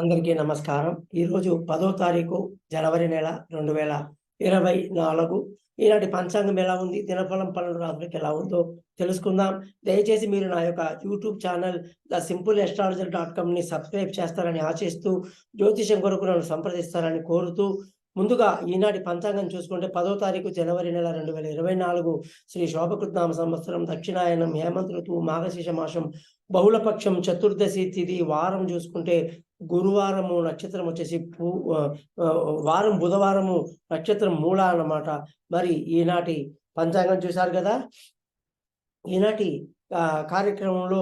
అందరికీ నమస్కారం. ఈరోజు 10వ తారీఖు జనవరి నెల 2024. ఈనాటి పంచాంగం ఎలా ఉంది? దినఫలం 12 రాత్రికి ఎలా ఉందో తెలుసుకుందాం. దయచేసి మీరు నా యొక్క యూట్యూబ్ ఛానల్ thesimpleastrologer.comని సబ్స్క్రైబ్ చేస్తారని ఆశిస్తూ, జ్యోతిషం కొరకు నన్ను సంప్రదిస్తారని కోరుతూ, ముందుగా ఈనాటి పంచాంగం చూసుకుంటే 10వ తారీఖు జనవరి నెల 2024 శ్రీ శోభకృత్నామ సంవత్సరం, దక్షిణాయనం, హేమంత ఋతువు, మాఘశీర్ష మాసం, బహుళపక్షం, చతుర్దశి తిథి. వారం చూసుకుంటే గురువారము, నక్షత్రం వచ్చేసి వారం బుధవారము, నక్షత్రం మూల అన్నమాట. మరి ఈనాటి పంచాంగం చూశారు కదా. ఈనాటి కార్యక్రమంలో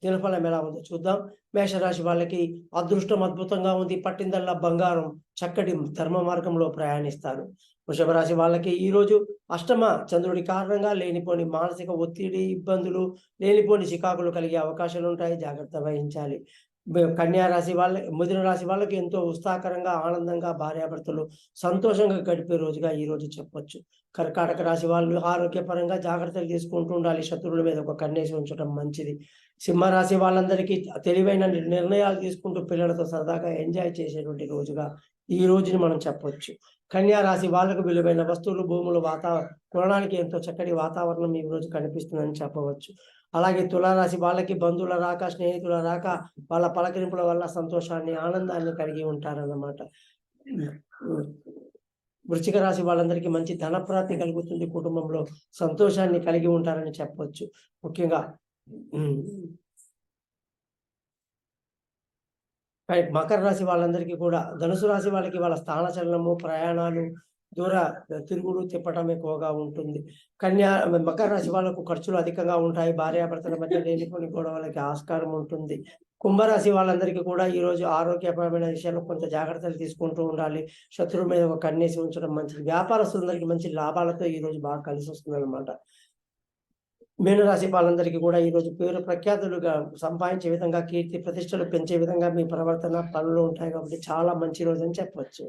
దినఫలం ఎలా ఉందో చూద్దాం. మేషరాశి వాళ్ళకి అదృష్టం అద్భుతంగా ఉంది. పట్టిందల్లా బంగారం, చక్కటి ధర్మ మార్గంలో ప్రయాణిస్తారు. వృషభ రాశి వాళ్ళకి ఈరోజు అష్టమ చంద్రుడి కారణంగా లేనిపోని మానసిక ఒత్తిడి, ఇబ్బందులు, లేనిపోని చికాకులు కలిగే అవకాశాలు ఉంటాయి. జాగ్రత్త వహించాలి. కన్యా రాశి మిథున రాశి వాళ్ళకి ఎంతో ఉత్సాహకరంగా, ఆనందంగా, భార్యాభర్తలు సంతోషంగా గడిపే రోజుగా ఈ రోజు చెప్పొచ్చు. కర్కాటక రాశి వాళ్ళు ఆరోగ్యపరంగా జాగ్రత్తలు తీసుకుంటూ ఉండాలి. శత్రువుల మీద ఒక కన్నేసి ఉంచడం మంచిది. సింహరాశి వాళ్ళందరికీ తెలివైన నిర్ణయాలు తీసుకుంటూ పిల్లలతో సరదాగా ఎంజాయ్ చేసేటువంటి రోజుగా ఈ రోజుని మనం చెప్పొచ్చు. కన్యా రాశి వాళ్ళకు విలువైన వస్తువులు, భూములు, కొనడానికి ఎంతో చక్కటి వాతావరణం ఈ రోజు కనిపిస్తుందని చెప్పవచ్చు. అలాగే తులారాశి వాళ్ళకి బంధువుల రాక, స్నేహితుల రాక, వాళ్ళ పలకరింపుల వల్ల సంతోషాన్ని, ఆనందాన్ని కలిగి ఉంటారన్నమాట. వృశ్చిక రాశి వాళ్ళందరికీ మంచి ధనప్రాప్తి కలుగుతుంది. కుటుంబంలో సంతోషాన్ని కలిగి ఉంటారని చెప్పవచ్చు. ముఖ్యంగా మకర రాశి వాళ్ళందరికీ కూడా, ధనుసు రాశి వాళ్ళకి వాళ్ళ స్థాన చలనము, ప్రయాణాలు, దూర తిరుగుడు తిప్పటం ఎక్కువగా ఉంటుంది. మకర రాశి వాళ్ళకు ఖర్చులు అధికంగా ఉంటాయి. భార్యాభర్తల మధ్య లేనిపోని గొడవలకి ఆస్కారం ఉంటుంది. కుంభరాశి వాళ్ళందరికీ కూడా ఈరోజు ఆరోగ్యపరమైన విషయాల్లో కొంత జాగ్రత్తలు తీసుకుంటూ ఉండాలి. శత్రువుల మీద ఒక కన్నేసి ఉంచడం మంచిది. వ్యాపారస్తులందరికీ మంచి లాభాలతో ఈరోజు బాగా కలిసి వస్తుంది అనమాట. మీనరాశి వాళ్ళందరికీ కూడా ఈరోజు పేరు ప్రఖ్యాతులుగా సంపాదించే విధంగా, కీర్తి ప్రతిష్టలు పెంచే విధంగా మీ ప్రవర్తన, పనులు ఉంటాయి కాబట్టి చాలా మంచి రోజు అని చెప్పవచ్చు.